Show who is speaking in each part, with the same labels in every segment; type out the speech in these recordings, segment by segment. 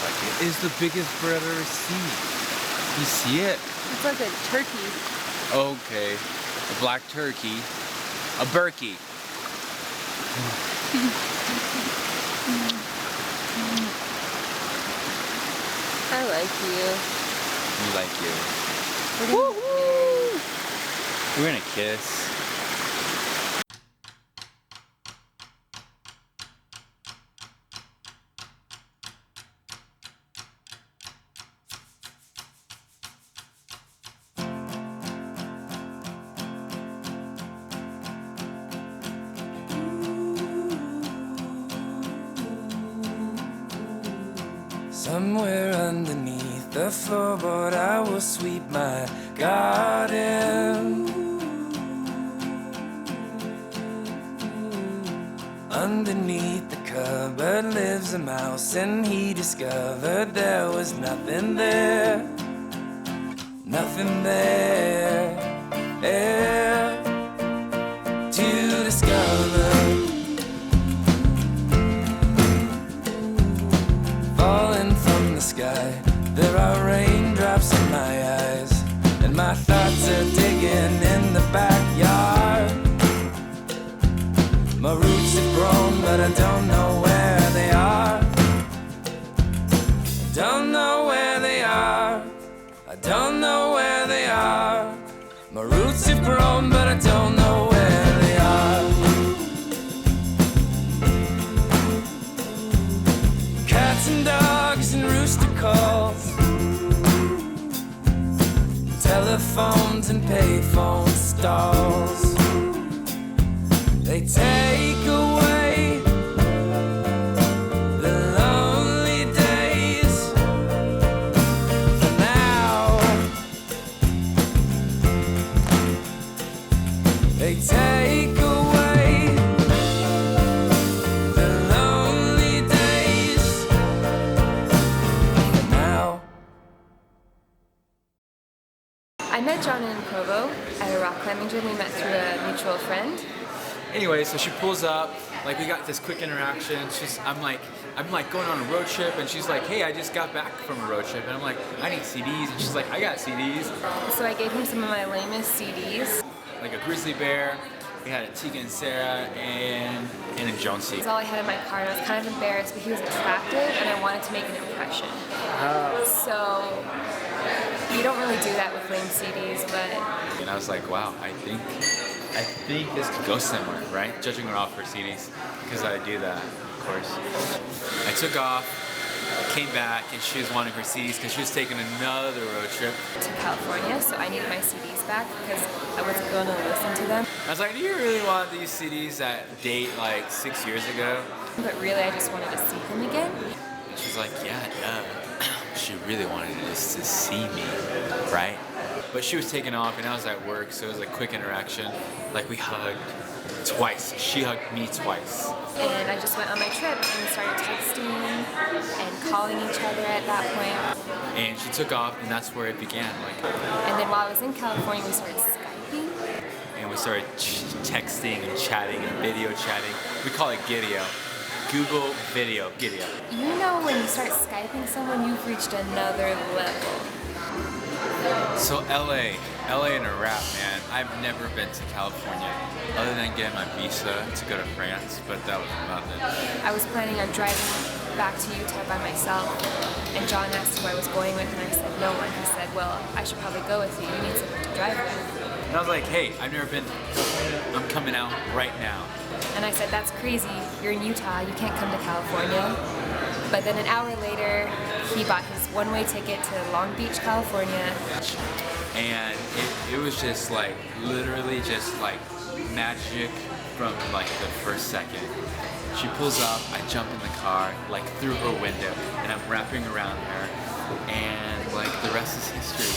Speaker 1: like it is the biggest bird I've ever seen. You see it?
Speaker 2: It's like a turkey.
Speaker 1: Okay. A black turkey. A Berkey.
Speaker 2: I like you.
Speaker 1: We like you.
Speaker 2: Woo-hoo!
Speaker 1: We're gonna kiss.
Speaker 3: Somewhere underneath the floorboard I will sweep my garden. Underneath the cupboard lives a mouse, and he discovered there was nothing there. Nothing there to discover. Falling from the sky, there are raindrops in my eyes, and my thoughts are digging in the backyard. My roots have grown, but I don't know where they are. I don't know where they are. I don't know where they are. My roots have grown, but I don't know where they are. Cats and dogs and rooster calls, telephones and payphone stalls. They take away the lonely days for now. They take away the lonely days for now.
Speaker 2: I met John in Provo at a rock climbing gym. We met through a mutual friend.
Speaker 1: Anyway, so she pulls up, like we got this quick interaction. I'm like going on a road trip, and she's like, hey, I just got back from a road trip, and I'm like, I need CDs, and she's like, I got CDs.
Speaker 2: So I gave him some of my lamest CDs.
Speaker 1: Like a Grizzly Bear, we had a Tegan and Sarah, and a Jonesy.
Speaker 2: That's all I had in my car, and I was kind of embarrassed, but he was attractive, and I wanted to make an impression. So you don't really do that with lame CDs, but...
Speaker 1: And I was like, wow, I think this could go somewhere, right? Judging her off her CDs, because I do that, of course. I took off, came back, and she was wanting her CDs because she was taking another road trip
Speaker 2: to California, so I needed my CDs back because I wasn't going to listen to them.
Speaker 1: I was like, do you really want these CDs that date like 6 years ago?
Speaker 2: But really, I just wanted to see them again.
Speaker 1: And she's like, yeah, she really wanted just to see me, right? But she was taking off, and I was at work, so it was a quick interaction. Like, we hugged twice. She hugged me twice.
Speaker 2: And I just went on my trip, and we started texting and calling each other at that point.
Speaker 1: And she took off, and that's where it began.
Speaker 2: And then while I was in California, we started Skyping.
Speaker 1: And we started texting and chatting and video chatting. We call it Gideo. Google Video, Gideo.
Speaker 2: You know when you start Skyping someone, you've reached another level.
Speaker 1: So LA in a wrap, man. I've never been to California other than getting my visa to go to France, but that was about it.
Speaker 2: I was planning on driving back to Utah by myself, and John asked who I was going with, and I said no one. He said, well, I should probably go with you. You need someone to drive with.
Speaker 1: And I was like, hey, I've never been. I'm coming out right now.
Speaker 2: And I said, that's crazy. You're in Utah. You can't come to California. But then an hour later, he bought his one-way ticket to Long Beach, California.
Speaker 1: And it was just like, literally just like magic from like the first second. She pulls up, I jump in the car, like through her window, and I'm wrapping around her, and like the rest is history.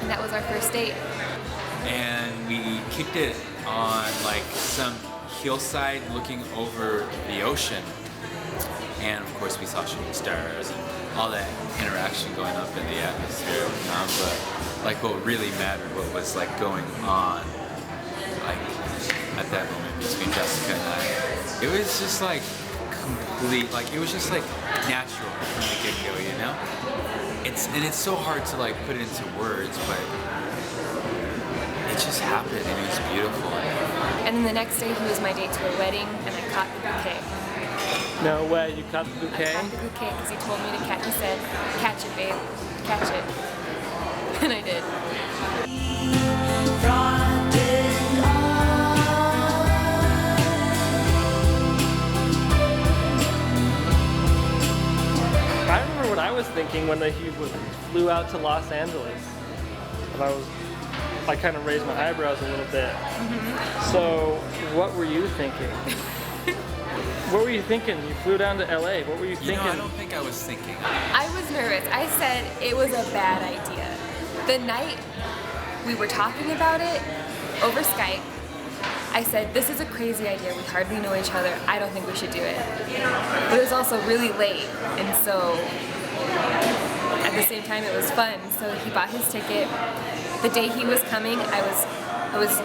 Speaker 2: And that was our first date.
Speaker 1: And we kicked it on like some hillside looking over the ocean. And of course we saw shooting stars and all that interaction going up in the atmosphere. But like what really mattered, what was like going on, like at that moment between Jessica and I, it was just like complete, like, it was just like natural from the get-go, you know? It's so hard to like put it into words, but it just happened and it was beautiful.
Speaker 2: And then the next day he was my date to a wedding, and I caught the bouquet.
Speaker 4: No way, you caught the bouquet?
Speaker 2: I caught the bouquet because he told me to catch. He said, "Catch it, babe. Catch it." And I did.
Speaker 4: I remember what I was thinking when he flew out to Los Angeles. And I kind of raised my eyebrows a little bit.
Speaker 2: Mm-hmm.
Speaker 4: So, what were you thinking? What were you thinking? You flew down to LA. What were you thinking?
Speaker 1: You know, I don't think I was thinking.
Speaker 2: I was nervous. I said it was a bad idea. The night we were talking about it over Skype, I said, "This is a crazy idea. We hardly know each other. I don't think we should do it." But it was also really late, and so at the same time it was fun. So he bought his ticket. The day he was coming, I was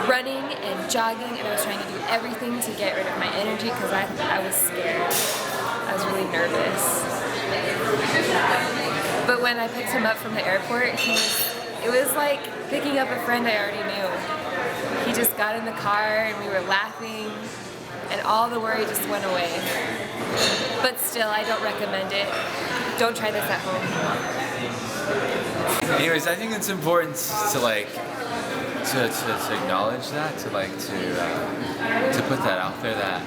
Speaker 2: running and jogging, and I was trying to do everything to get rid of my energy because I was scared. I was really nervous. But when I picked him up from the airport, it was like picking up a friend I already knew. He just got in the car and we were laughing, and all the worry just went away. But still, I don't recommend it. Don't try this at home.
Speaker 1: Anyways, I think it's important to like to acknowledge that, to put that out there, that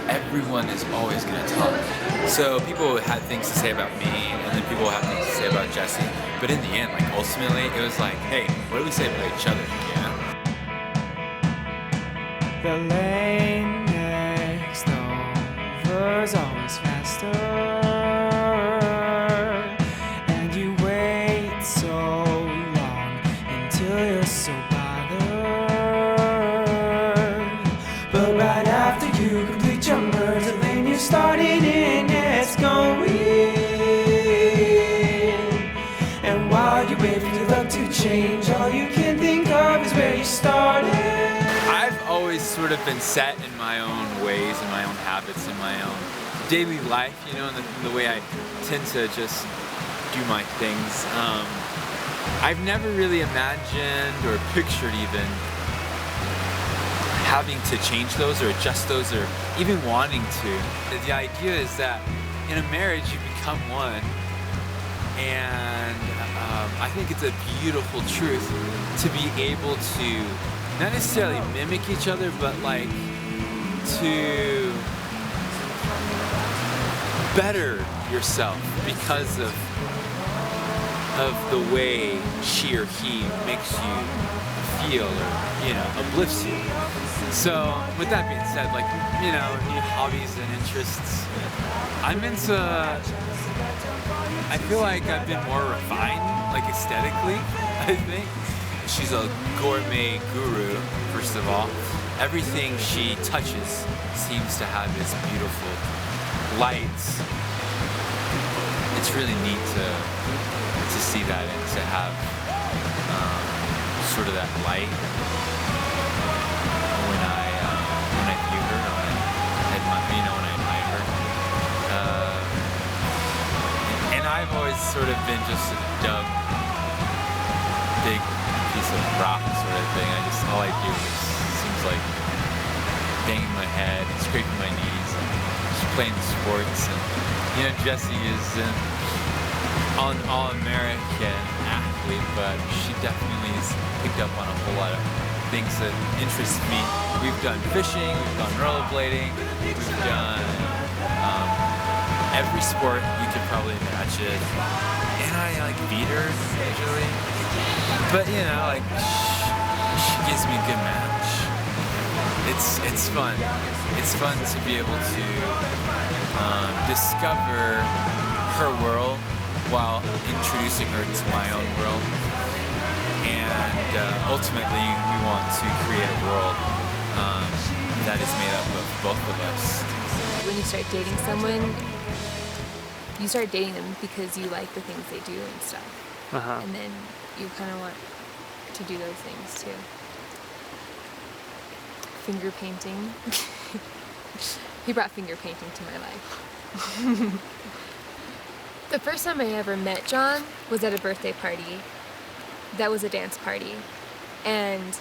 Speaker 1: everyone is always going to talk. So people had things to say about me, and then people have things to say about Jesse. But in the end, like ultimately, it was like, hey, what do we say about each other? You know?
Speaker 5: The lane next over's always faster, and you wait so long until you're so bothered. But right after you complete your merge, the lane you started in gets going. And while you wait for your luck to change, all you can think of is where you started.
Speaker 1: I've always sort of been set in my own ways and my own habits and my own daily life, you know, and the way I tend to just do my things. I've never really imagined or pictured even having to change those or adjust those or even wanting to. The idea is that in a marriage you become one, and I think it's a beautiful truth to be able to not necessarily mimic each other, but like to better yourself because of the way she or he makes you feel or, you know, uplifts you. So with that being said, like, you know, new hobbies and interests, I feel like I've been more refined, like aesthetically, I think. She's a gourmet guru, first of all. Everything she touches seems to have this beautiful lights. It's really neat to see that and to have sort of that light when I view her, or when I admire her. And I've always sort of been just a big piece of rock sort of thing. All I do seems like banging my head, scraping my knees, and just playing sports. And you know, Jessie is an all-American athlete, but she definitely has picked up on a whole lot of things that interest me. We've done fishing, we've done rollerblading, we've done every sport you could probably imagine. And I like beat her usually. But you know, like she gives me a good match. It's fun. It's fun to be able to discover her world while introducing her to my own world. And ultimately, we want to create a world that is made up of both of us.
Speaker 2: When you start dating someone, you start dating them because you like the things they do and stuff.
Speaker 4: Uh-huh.
Speaker 2: And then you kind of want to do those things too. Finger painting. He brought finger painting to my life. The first time I ever met John was at a birthday party. That was a dance party. And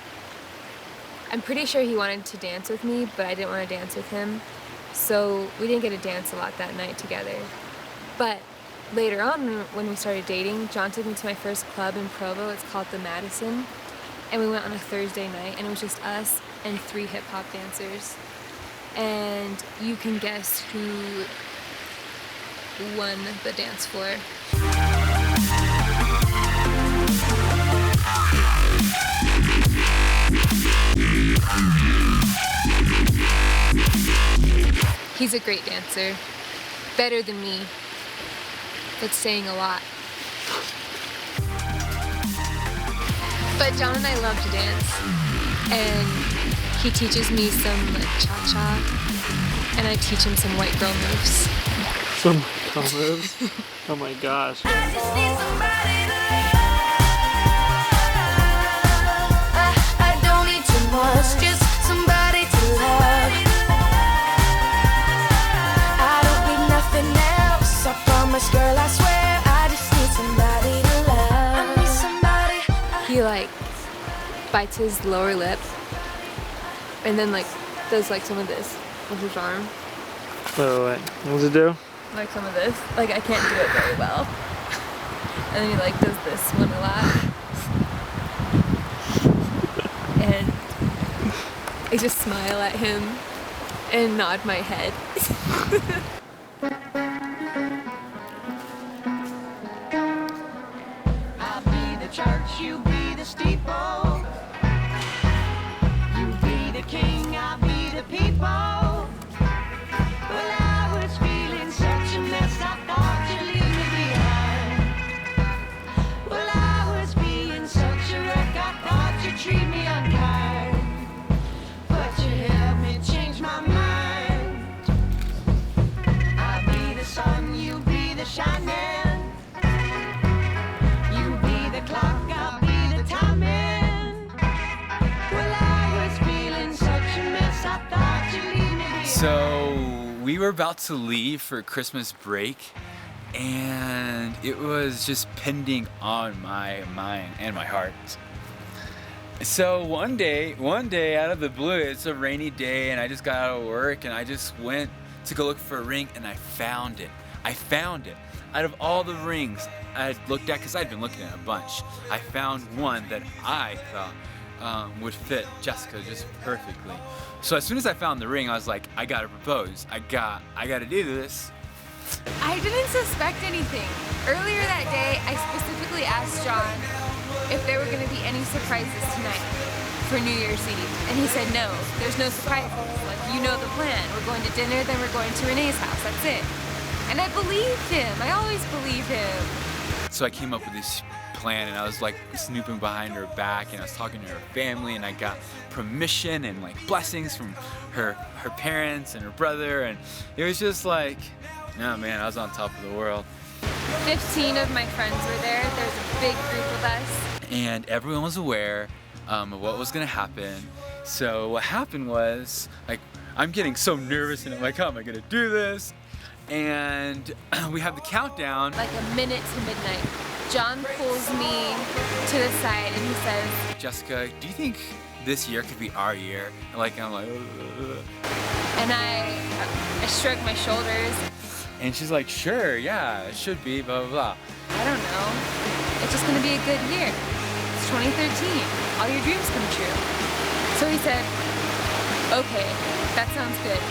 Speaker 2: I'm pretty sure he wanted to dance with me, but I didn't want to dance with him. So we didn't get to dance a lot that night together. But later on, when we started dating, John took me to my first club in Provo. It's called the Madison. And we went on a Thursday night, and it was just us and 3 hip-hop dancers. And you can guess who won the dance floor. He's a great dancer. Better than me. That's saying a lot. But John and I love to dance. And he teaches me some cha-cha. And I teach him some white girl moves.
Speaker 4: Some moves? Oh my gosh.
Speaker 6: I just need somebody to love. I don't need too much, just somebody to love. I don't need nothing else, I promise, girl, I swear. I just need somebody to love. I need somebody.
Speaker 2: He like bites his lower lip and then like does like some of this with his arm.
Speaker 4: Wait. What does it do?
Speaker 2: Like some of this. Like I can't do it very well. And then he like does this one a lot. And I just smile at him and nod my head.
Speaker 6: I'll be the church, you be the steeple. You be the king, I'll be the people. Well, I was feeling such a mess, I thought you'd leave me behind. Well, I was being such a wreck, I thought you'd treat me unkind. But you helped me change my mind. I'll be the sun, you be the shining. You be the clock, I'll be the timing. Well, I was feeling such a mess, I thought you'd leave me behind.
Speaker 1: So we were about to leave for Christmas break, and it was just pending on my mind and my heart. So one day out of the blue, it's a rainy day, and I just got out of work, and I just went to go look for a ring, and I found it. Out of all the rings I had looked at, because I'd been looking at a bunch, I found one that I thought would fit Jessica just perfectly. So as soon as I found the ring, I was like, I gotta propose. I gotta do this.
Speaker 2: I didn't suspect anything. Earlier that day, I specifically asked John if there were going to be any surprises tonight for New Year's Eve. And he said, no, there's no surprises. Like, you know the plan. We're going to dinner, then we're going to Renee's house. That's it. And I believed him. I always believe him.
Speaker 1: So I came up with this plan, and I was like snooping behind her back, and I was talking to her family, and I got permission and like blessings from her parents and her brother, and it was just like, no man, I was on top of the world.
Speaker 2: 15 of my friends were there. There's a big group of us.
Speaker 1: And everyone was aware of what was gonna happen. So what happened was, like, I'm getting so nervous, and I'm like, how am I gonna do this? And we have the countdown.
Speaker 2: Like a minute to midnight. John pulls me to the side and he says,
Speaker 1: Jessica, do you think this year could be our year? And like, I'm like, ugh.
Speaker 2: And I shrug my shoulders.
Speaker 1: And she's like, sure, yeah, it should be, blah, blah, blah.
Speaker 2: I don't know. It's just gonna be a good year. It's 2013. All your dreams come true. So he said, okay, that sounds good.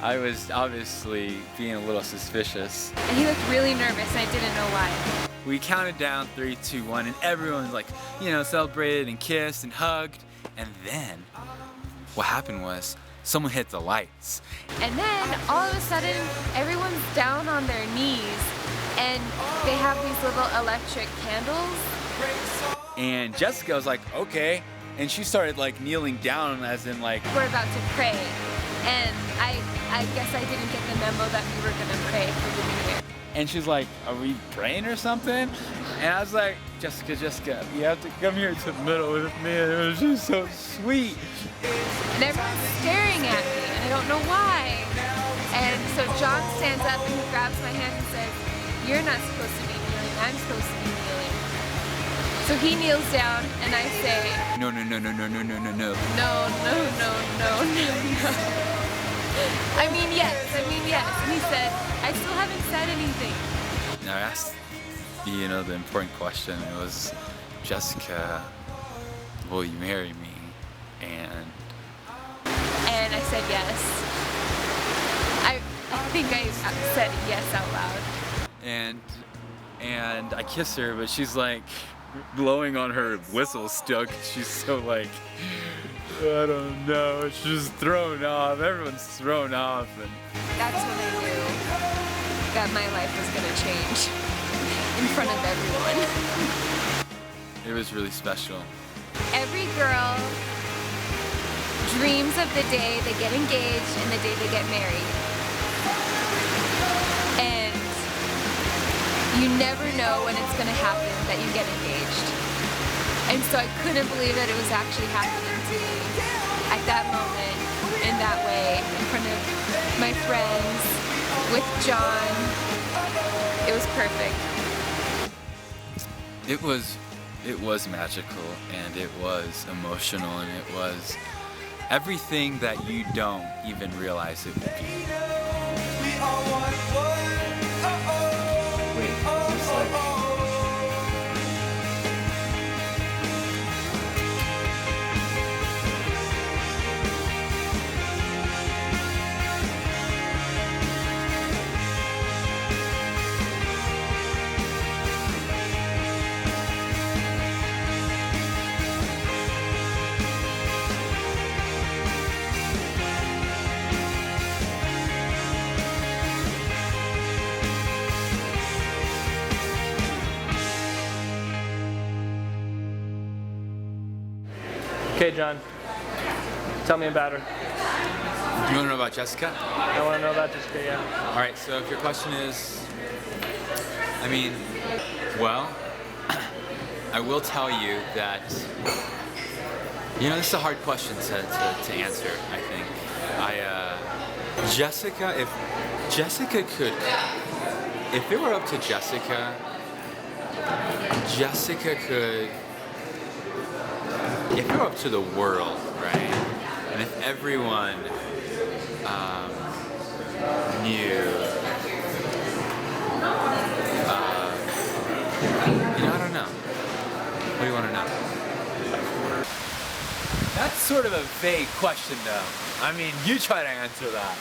Speaker 1: I was obviously being a little suspicious.
Speaker 2: And he looked really nervous and I didn't know why.
Speaker 1: We counted down 3, 2, 1, and everyone like, celebrated and kissed and hugged. And then what happened was someone hit the lights.
Speaker 2: And then all of a sudden, everyone's down on their knees and they have these little electric candles.
Speaker 1: And Jessica was like, okay. And she started like kneeling down as in like,
Speaker 2: We're about to pray. And I guess I didn't get the memo that we were gonna pray for the new year.
Speaker 1: and she's like, are we praying or something? And I was like, Jessica, you have to come here to the middle with me. And it was just so sweet.
Speaker 2: And everyone's staring at me and I don't know why. And so John stands up and he grabs my hand and says, "You're not supposed to be kneeling, I'm supposed to be kneeling." So he kneels down and I say,
Speaker 1: No.
Speaker 2: no. I mean, yes. And he said, "I still haven't said anything."
Speaker 1: Now I asked, the important question. It was, Jessica, will you marry me? And
Speaker 2: And I said yes. I think I said yes out loud.
Speaker 1: and I kiss her, but she's like blowing on her whistle still. 'Cause she's so like, I don't know. She's thrown off. Everyone's thrown off, and
Speaker 2: That's when I knew that my life was gonna change in front of everyone.
Speaker 1: it was really special.
Speaker 2: Every girl dreams of the day they get engaged and the day they get married. And you never know when it's gonna happen that you get engaged. And so I couldn't believe that it was actually happening to me at that moment, in that way, in front of my friends, with John. It was perfect.
Speaker 1: It was magical, and it was emotional, and it was everything that you don't even realize it would be.
Speaker 4: Wait, is this like... Okay, John. Tell me about her.
Speaker 1: Do you want to know about Jessica?
Speaker 4: I want to know about Jessica, yeah.
Speaker 1: All right. So if your question is, well, I will tell you that this is a hard question to answer. I think Jessica. If it were up to Jessica could. If it were up to the world, right, and if everyone knew, I don't know. What do you want to know? That's sort of a vague question, though. You try to answer that.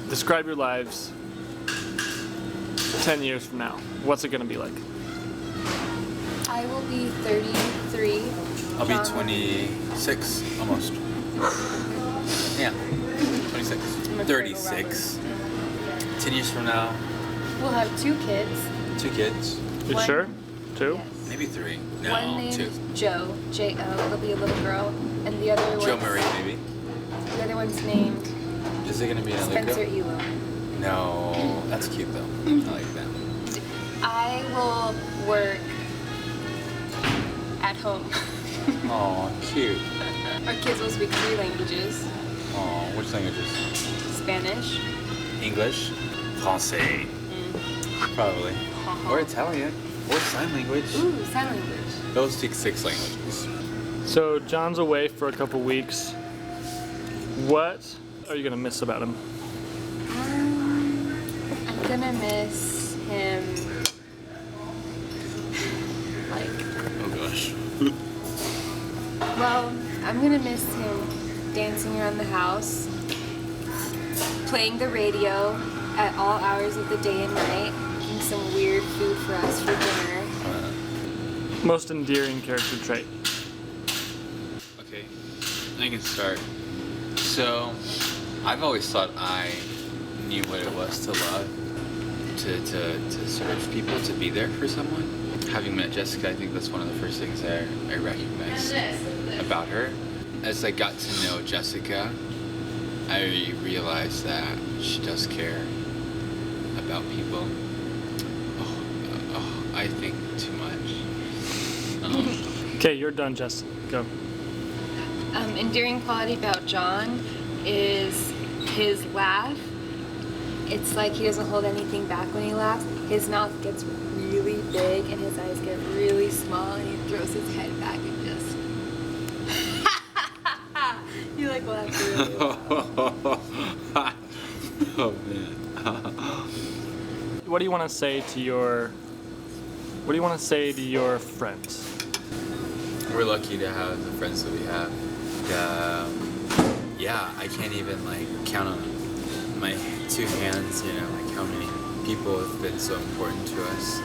Speaker 4: Describe your lives 10 years from now. What's it gonna be like?
Speaker 2: I will be 33.
Speaker 1: I'll be 26, almost. Yeah, 26. 36. 10 years from now,
Speaker 2: We'll have 2 kids.
Speaker 1: 2 kids.
Speaker 4: You
Speaker 2: One-
Speaker 4: sure? 2?
Speaker 1: Maybe 3. No,
Speaker 2: One named
Speaker 1: 2.
Speaker 2: Joe, J-O. It'll be a little girl. And the other
Speaker 1: Joe
Speaker 2: one's,
Speaker 1: Murray, maybe.
Speaker 2: The other one's named
Speaker 1: Is it gonna be an
Speaker 2: Spencer
Speaker 1: Aluka?
Speaker 2: Elo.
Speaker 1: No, that's cute though. I like that.
Speaker 2: I will work at home.
Speaker 1: Oh, cute.
Speaker 2: Our kids will speak 3 languages.
Speaker 1: Oh, which languages?
Speaker 2: Spanish.
Speaker 1: English, Francais, probably, or Italian, or sign language.
Speaker 2: Ooh, sign language.
Speaker 1: Those speak 6 languages.
Speaker 4: So John's away for a couple weeks. What are you gonna miss about him?
Speaker 2: I'm gonna miss him.
Speaker 1: Oh gosh.
Speaker 2: Well, I'm gonna miss him dancing around the house, playing the radio at all hours of the day and night, making some weird food for us for dinner.
Speaker 4: Most endearing character trait.
Speaker 1: Okay, I can start. So, I've always thought I knew what it was to love, to serve people, to be there for someone. Having met Jessica, I think that's one of the first things I recognized about her. As I got to know Jessica, I realized that she does care about people. I think too much.
Speaker 4: Okay, you're done, Justin. Go.
Speaker 2: Endearing quality about John is his laugh. It's like he doesn't hold anything back when he laughs. His mouth gets really big and his eyes get really small, and he throws his head back and just you like laugh really loud.
Speaker 1: Oh man.
Speaker 4: What do you want to say to your friends?
Speaker 1: We're lucky to have the friends that we have. Yeah, I can't even like count on my two hands, like how many people have been so important to us.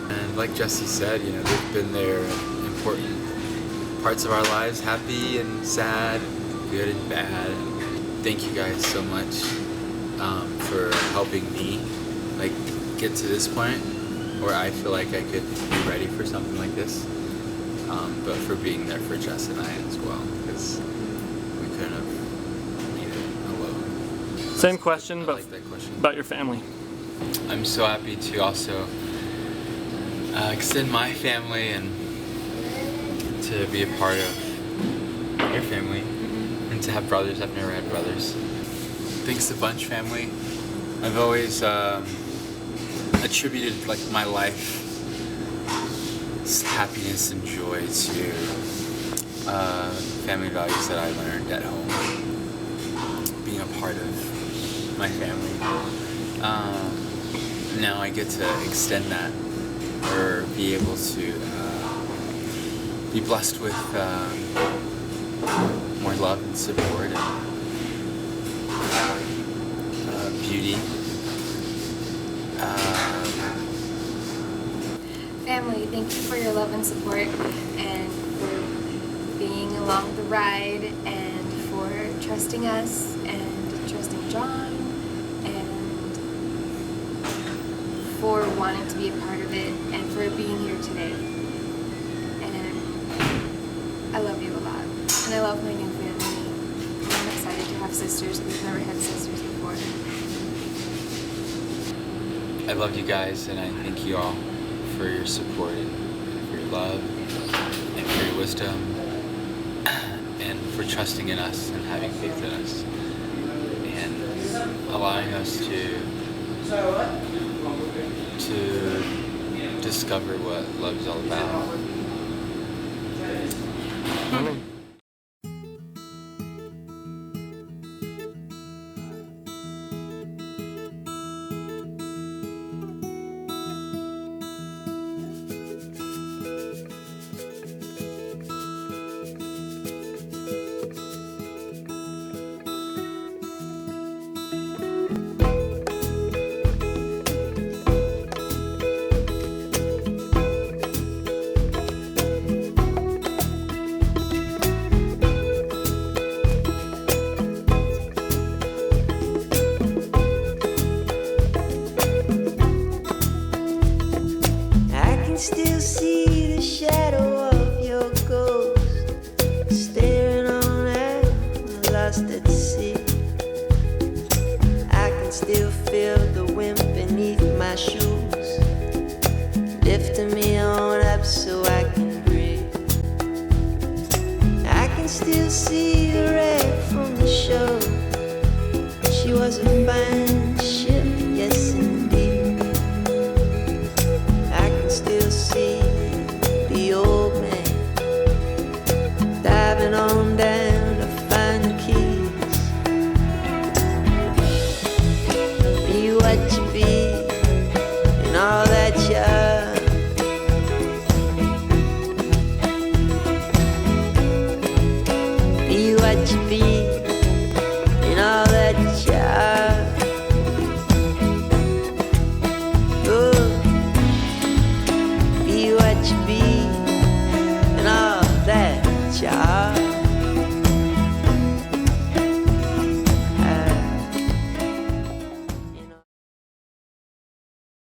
Speaker 1: And like Jesse said, they've been there in important parts of our lives, happy and sad, good and bad. Thank you guys so much for helping me like get to this point where I feel like I could be ready for something like this. But for being there for Jess and I as well, because we couldn't have made it alone.
Speaker 4: Same question,
Speaker 1: I
Speaker 4: but
Speaker 1: like that question.
Speaker 4: about your family.
Speaker 1: I'm so happy to also extend my family and to be a part of your family and to have brothers. I've never had brothers. Thanks to Bunch family. I've always attributed like my life, happiness and joy to family values that I learned at home, being a part of my family. Now I get to extend that, or be able to be blessed with more love and support and beauty.
Speaker 2: Family, thank you for your love and support and for being along the ride and for trusting us and trusting John and for wanting to be a part of it and for being here today. And I love you a lot. And I love my new family. And I'm excited to have sisters. We've never had sisters before.
Speaker 1: I love you guys, and I thank you all for your support and for your love and for your wisdom and for trusting in us and having faith in us and allowing us to discover what love is all about.
Speaker 4: Amen.
Speaker 6: Still see the shadow of your ghost staring on at lost at sea. I can still feel the wind beneath my shoes, lifting me on up so I can breathe. I can still see the wreck from the shore. She was a fine ship, yes indeed. Still see the old man diving on down to find the keys. Be what you be and all that you are. Be what you be and all that you are. Oh, be what you be